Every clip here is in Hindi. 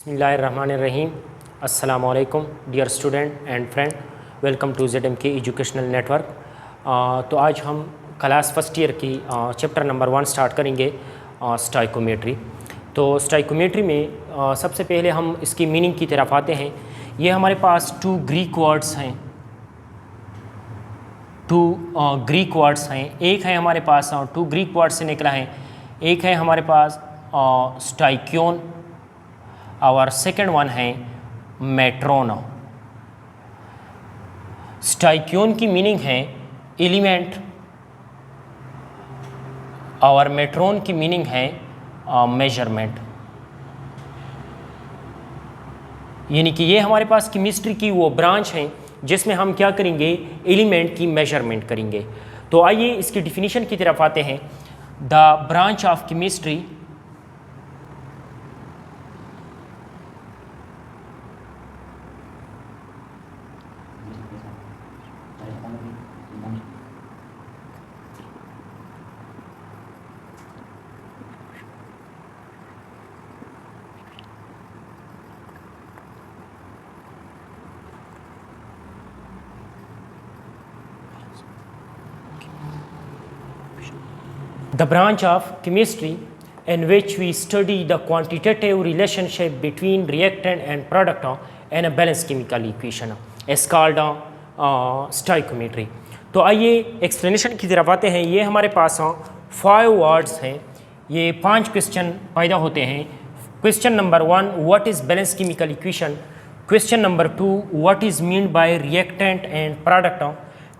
बिस्मिल्लाहिर्रहमानिर्रहीम। अस्सलामुअलैकुम dear student and friend, welcome to ZMK educational network. तो आज हम क्लास फर्स्ट ईयर की चैप्टर नंबर 1 स्टार्ट करेंगे, स्टाइकोमेट्री। तो स्टाइकोमेट्री में सबसे पहले हम इसकी मीनिंग की तरफ आते हैं। ये हमारे पास टू ग्रीक वर्ड्स हैं। एक है हमारे पास टू ग्रीक वर्ड से निकला है। एक है हमारे पास स्टाइक्योन और सेकंड वन है मेट्रोन। स्टाइक्योन की मीनिंग है एलिमेंट और मेट्रोन की मीनिंग है मेजरमेंट। यानी कि ये हमारे पास केमिस्ट्री की वो ब्रांच है जिसमें हम क्या करेंगे, एलिमेंट की मेजरमेंट करेंगे। तो आइए इसकी डिफिनीशन की तरफ आते हैं। The branch of chemistry The branch of chemistry in which we study the quantitative relationship between reactant and product in a balanced chemical equation is called stoichiometry। तो आइए एक्सप्लेनेशन की तरफ आते हैं। ये हमारे पास 5 वर्ड्स हैं। ये 5 क्वेश्चन पैदा होते हैं। Question number 1, what is balance chemical equation. Question number 2, what is mean by reactant and product.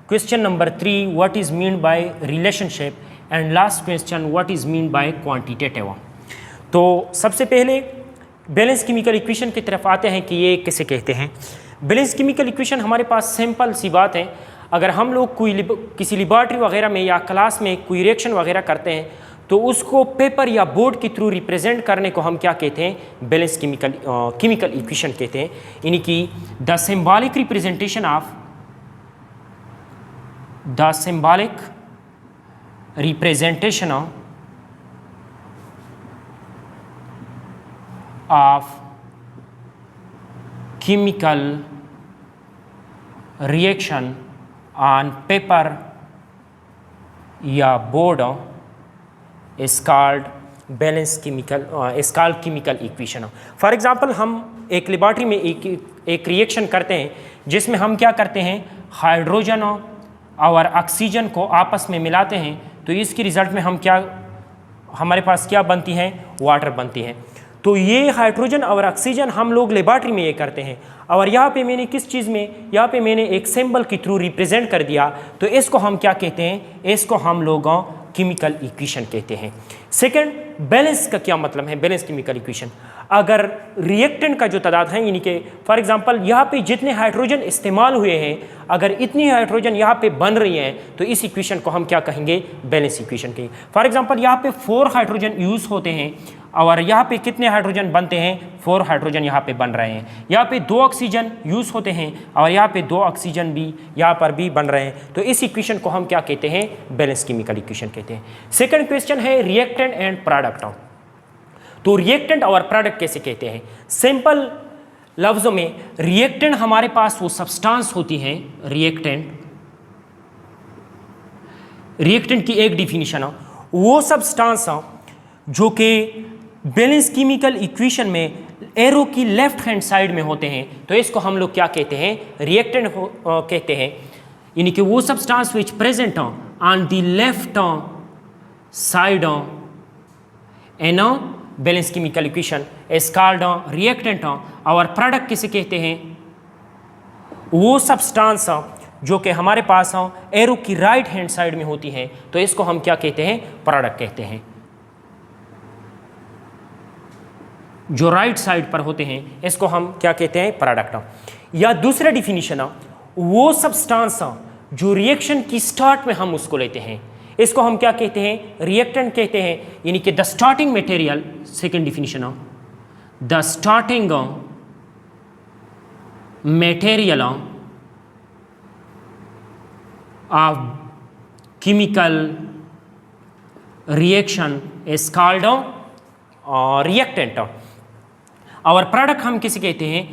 Question number 3, what is mean by relationship. And last question, what is mean by quantitative. तो सबसे पहले बैलेंस केमिकल इक्वेशन की तरफ आते हैं कि ये किसे कहते हैं। बैलेंस केमिकल इक्वेशन हमारे पास सिंपल सी बात है। अगर हम लोग किसी लेबॉरेटरी वगैरह में या क्लास में कोई रिएक्शन वगैरह करते हैं तो उसको पेपर या बोर्ड के थ्रू रिप्रेजेंट करने को हम क्या कहते हैं, बैलेंस केमिकल इक्वेशन कहते हैं। यानी कि the symbolic representation of representation of chemical reaction on paper या board is called chemical equation। For example हम एक लेबॉरेटरी में एक रिएक्शन करते हैं जिसमें हम क्या करते हैं, हाइड्रोजन और ऑक्सीजन को आपस में मिलाते हैं। तो इसकी रिज़ल्ट में हमारे पास क्या बनती हैं, वाटर बनती हैं। तो ये हाइड्रोजन और ऑक्सीजन हम लोग लेबॉरेटरी में ये करते हैं। और यहाँ पे मैंने किस चीज़ में, यहाँ पे मैंने एक सिंबल के थ्रू रिप्रेजेंट कर दिया। तो इसको हम क्या कहते हैं, इसको हम लोग केमिकल इक्वेशन कहते हैं। सेकंड, बैलेंस का क्या मतलब है, बैलेंस केमिकल इक्वेशन। अगर रिएक्टेंट का जो तादाद है, यानी कि फॉर एग्जांपल यहाँ पे जितने हाइड्रोजन इस्तेमाल हुए हैं, अगर इतनी हाइड्रोजन यहाँ पे बन रही हैं तो इस इक्वेशन को हम क्या कहेंगे, बैलेंस इक्वेशन कहेंगे। फॉर एग्जांपल यहाँ पे 4 हाइड्रोजन यूज़ होते हैं और यहाँ पे कितने हाइड्रोजन बनते हैं, 4 हाइड्रोजन यहाँ पे बन रहे हैं। यहाँ पे 2 ऑक्सीजन यूज़ होते हैं और यहाँ पे 2 ऑक्सीजन भी यहाँ पर भी बन रहे हैं। तो इस इक्वेशन को हम क्या कहते हैं, बैलेंस केमिकल इक्वेशन कहते हैं। सेकंड क्वेश्चन है रिएक्टेंट एंड प्रोडक्ट। तो रिएक्टेंट और प्रोडक्ट कैसे कहते हैं। सिंपल लफ्ज़ों में रिएक्टेंट हमारे पास वो सब्सटेंस होती है। रिएक्टेंट की एक डिफिनीशन है, वो सब्सटेंस जो कि बैलेंस केमिकल इक्वेशन में एरो की लेफ्ट हैंड साइड में होते हैं। तो इसको हम लोग क्या कहते हैं, रिएक्टेंट कहते हैं। यानी कि वो substance which present on the left side in balance chemical equation is called reactant. और प्रोडक्ट किसे कहते हैं, वो सब्सटेंस जो कि हमारे पास एरो की राइट हैंड साइड में होती है। तो इसको हम क्या कहते हैं, प्रोडक्ट कहते हैं। जो राइट साइड पर होते हैं इसको हम क्या कहते हैं, प्रोडक्ट। या दूसरा डिफिनीशन, वो सब्सटेंस जो रिएक्शन की स्टार्ट में हम उसको लेते हैं, इसको हम क्या कहते हैं, रिएक्टेंट कहते हैं। यानी कि the starting material. Second definition, the starting material of chemical reaction is called reactant. और प्रोडक्ट हम किसे कहते हैं,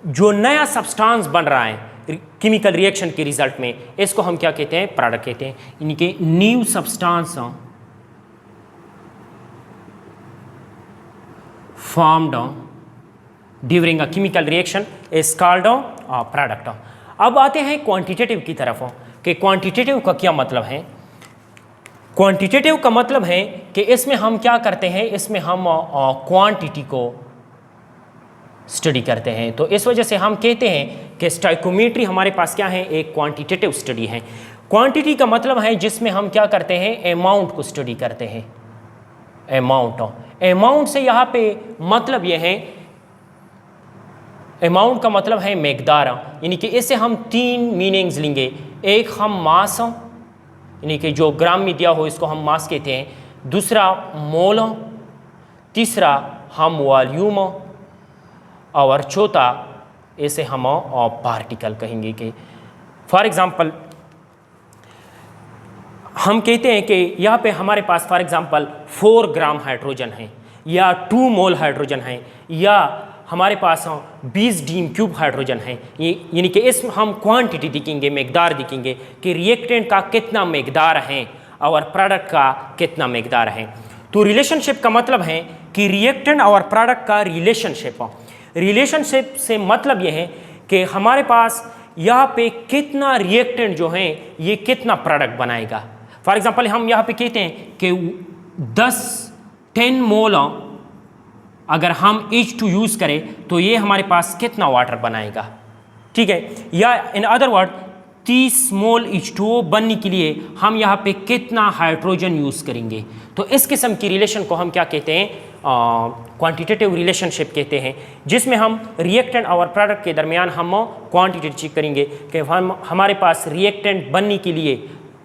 जो नया सब्सटेंस बन रहा है केमिकल रिएक्शन के रिजल्ट में, इसको हम क्या कहते हैं, प्रोडक्ट कहते हैं। इनके new substance formed during a chemical reaction is called product। अब आते हैं क्वांटिटेटिव की तरफ कि क्वांटिटेटिव का क्या मतलब है। क्वांटिटेटिव का मतलब है कि इसमें हम क्या करते हैं, इसमें हम क्वांटिटी को स्टडी करते हैं। तो इस वजह से हम कहते हैं कि स्टोइकोमेट्री हमारे पास क्या है, एक क्वांटिटेटिव स्टडी है। क्वांटिटी का मतलब है जिसमें हम क्या करते हैं, अमाउंट को स्टडी करते हैं। अमाउंट से यहाँ पे मतलब यह है, अमाउंट का मतलब है मकदार, यानी कि इससे हम 3 मीनिंग्स लेंगे। एक हम मास, यानी कि जो ग्राम में दिया हो इसको हम मास कहते हैं। दूसरा मोल, तीसरा हम वॉल्यूम, और चौथा इसे हम पार्टिकल कहेंगे। कि फॉर एग्जांपल हम कहते हैं कि यहाँ पे हमारे पास फॉर एग्जांपल 4 ग्राम हाइड्रोजन है, या 2 मोल हाइड्रोजन है, या हमारे पास 20 डीम क्यूब हाइड्रोजन है। ये यानी कि इसमें हम क्वांटिटी दिखेंगे, मकदार दिखेंगे कि रिएक्टेंट का कितना मकदार है और प्रोडक्ट का कितना मकदार है। तो रिलेशनशिप का मतलब है कि रिएक्टेंट और प्रोडक्ट का रिलेशनशिप से मतलब यह है कि हमारे पास यहाँ पे कितना रिएक्टेंट जो है ये कितना प्रोडक्ट बनाएगा। फॉर एग्जांपल हम यहाँ पे कहते हैं कि 10 मोल अगर हम H2 यूज़ करें तो ये हमारे पास कितना वाटर बनाएगा, ठीक है। या in other word 30 mole H2O बनने के लिए हम यहाँ पे कितना हाइड्रोजन यूज़ करेंगे। तो इस किस्म की रिलेशन को हम क्या कहते हैं, क्वांटिटेटिव रिलेशनशिप कहते हैं, जिसमें हम रिएक्टेंट और प्रोडक्ट के दरमियान हम क्वांटिटी चेक करेंगे कि हमारे पास रिएक्टेंट बनने के लिए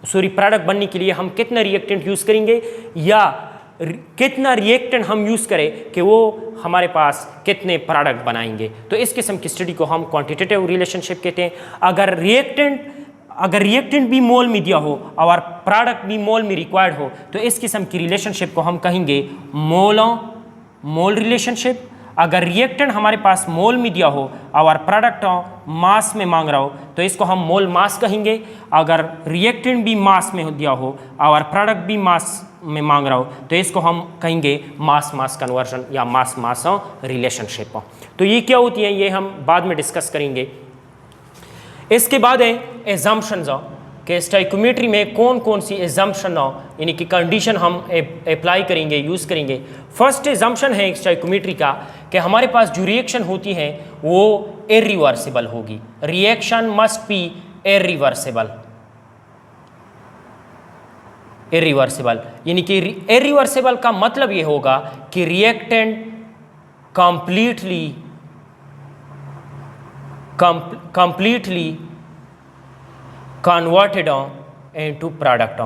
प्रोडक्ट बनने के लिए हम कितना रिएक्टेंट यूज़ करेंगे, या कितना रिएक्टेंट हम यूज़ करें कि वो हमारे पास कितने प्रोडक्ट बनाएंगे। तो इस किस्म की स्टडी को हम क्वांटिटेटिव रिलेशनशिप कहते हैं। अगर रिएक्टेंट भी मोल में दिया हो और प्रोडक्ट भी मोल में रिक्वायर्ड हो तो इस किस्म की रिलेशनशिप को हम कहेंगे मोल रिलेशनशिप। अगर रिएक्टेंट हमारे पास मोल में दिया हो और प्रोडक्ट मास में मांग रहा हो तो इसको हम मोल मास कहेंगे। अगर रिएक्टेंट भी मास में दिया हो और प्रोडक्ट भी मास में मांग रहा हो तो इसको हम कहेंगे मास कन्वर्जन या मास रिलेशनशिप। तो ये क्या होती है ये हम बाद में डिस्कस करेंगे। इसके बाद है एजम्पशंस कि स्टोइकोमेट्री में कौन कौन सी एजम्पशन यानी कि कंडीशन हम अप्लाई करेंगे, यूज़ करेंगे। फर्स्ट एजम्पशन है स्टोइकोमेट्री का कि हमारे पास जो रिएक्शन होती है वो इरिवर्सिबल होगी। रिएक्शन मस्ट बी इरिवर्सिबल यानी कि इरिवर्सिबल का मतलब ये होगा कि reactant completely converted into product.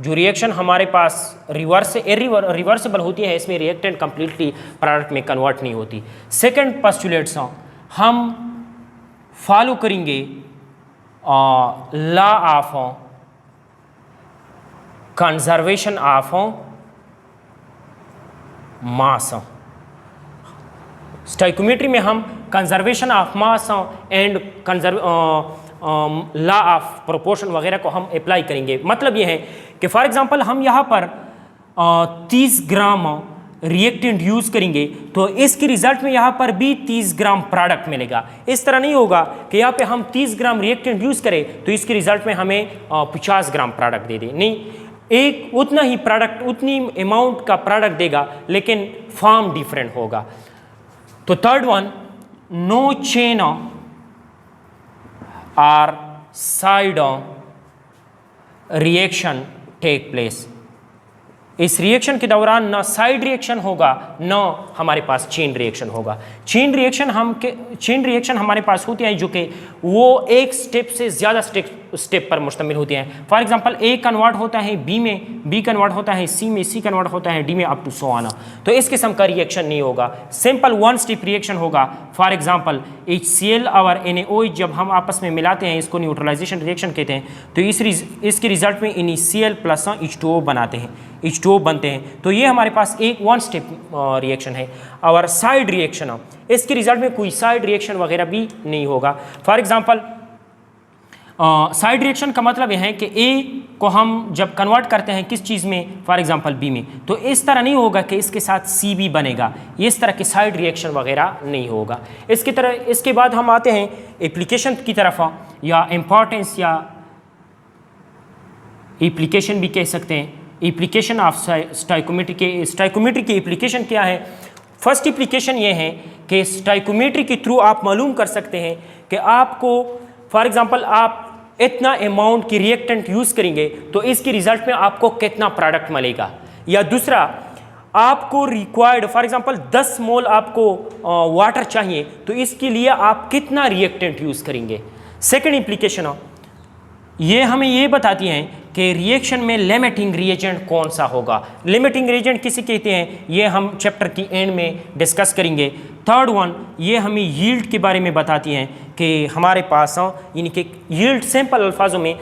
जो रिएक्शन हमारे पास रिवर्सिबल होती है इसमें रिएक्टेंट कंप्लीटली प्रोडक्ट में कन्वर्ट नहीं होती। सेकंड पोस्टुलेट्स हम फॉलो करेंगे law of conservation of mass. Stoichiometry में हम conservation of mass and law of proportion वगैरह को हम अप्लाई करेंगे। मतलब ये है कि फॉर एग्जांपल हम यहाँ पर 30 ग्राम रिएक्टेंट यूज़ करेंगे तो इसके रिजल्ट में यहाँ पर भी 30 ग्राम प्रोडक्ट मिलेगा। इस तरह नहीं होगा कि यहाँ पे हम 30 ग्राम रिएक्टेंट यूज़ करें तो इसके रिजल्ट में हमें 50 ग्राम प्रोडक्ट दे दे। नहीं, एक उतना ही प्रोडक्ट उतनी अमाउंट का प्रोडक्ट देगा लेकिन फॉर्म डिफरेंट होगा। तो थर्ड वन, नो चेन और साइड रिएक्शन टेक प्लेस। इस रिएक्शन के दौरान ना साइड रिएक्शन होगा ना हमारे पास चेन रिएक्शन होगा। चेन रिएक्शन हमारे पास होती है जो कि वो एक स्टेप से ज़्यादा स्टेप पर मुश्तमिल होते हैं। फॉर एग्जांपल ए कन्वर्ट होता है बी में, बी कन्वर्ट होता है सी में, सी कन्वर्ट होता है डी में, अप टू सो आना। तो इस किस्म का रिएक्शन नहीं होगा, सिंपल वन स्टेप रिएक्शन होगा। फॉर एग्जांपल HCl और NaOH जब हम आपस में मिलाते हैं, इसको न्यूट्रलाइजेशन रिएक्शन कहते हैं। तो इसके रिजल्ट में NaCl प्लस H2O बनाते हैं, H2O बनते हैं। तो ये हमारे पास एक वन स्टेप रिएक्शन है। और साइड रिएक्शन, इसके रिजल्ट में कोई साइड रिएक्शन वगैरह भी नहीं होगा। फॉर एग्जांपल साइड रिएक्शन का मतलब यह है कि ए को हम जब कन्वर्ट करते हैं किस चीज़ में, फॉर एग्जांपल बी में, तो इस तरह नहीं होगा कि इसके साथ सी भी बनेगा, इस तरह के साइड रिएक्शन वगैरह नहीं होगा। इसके बाद हम आते हैं एप्लीकेशन की तरफ, या इम्पॉर्टेंस या एप्लीकेशन भी कह सकते हैं। एप्लीकेशन ऑफ स्टोइकोमेट्री की एप्लीकेशन क्या है? फर्स्ट एप्लीकेशन ये है कि स्टोइकोमेट्री के थ्रू आप मालूम कर सकते हैं कि आपको फॉर एग्जांपल आप इतना अमाउंट की रिएक्टेंट यूज़ करेंगे तो इसके रिजल्ट में आपको कितना प्रोडक्ट मिलेगा। या दूसरा, आपको रिक्वायर्ड फॉर एग्जांपल 10 मोल आपको वाटर चाहिए, तो इसके लिए आप कितना रिएक्टेंट यूज़ करेंगे। सेकेंड एप्लीकेशन ये हमें ये बताती हैं कि रिएक्शन में लिमिटिंग रिएजेंट कौन सा होगा। लिमिटिंग रिएजेंट किसे कहते हैं, ये हम चैप्टर की एंड में डिस्कस करेंगे। थर्ड वन, ये हमें यील्ड के बारे में बताती हैं कि हमारे पास यानी कि यील्ड सिंपल अल्फाजों में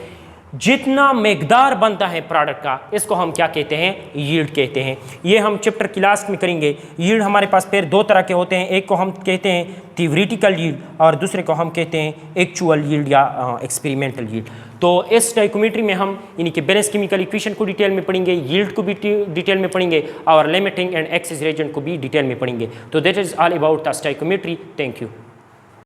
जितना मकदार बनता है प्रोडक्ट का, इसको हम क्या कहते हैं, यील्ड कहते हैं। ये हम चैप्टर की लास्ट में करेंगे। यील्ड हमारे पास फिर दो तरह के होते हैं, एक को हम कहते हैं थ्योरेटिकल यील्ड और दूसरे को हम कहते हैं एक्चुअल यील्ड या एक्सपेरिमेंटल यील्ड। तो इस स्टोइकोमेट्री में हम यानी कि बैलेंस केमिकल इक्वेशन को डिटेल में पढ़ेंगे, यील्ड को भी डिटेल में पढ़ेंगे और लिमिटिंग एंड एक्सेस रिएजेंट को भी डिटेल में पढ़ेंगे। तो that is all about the stoichiometry. Thank you.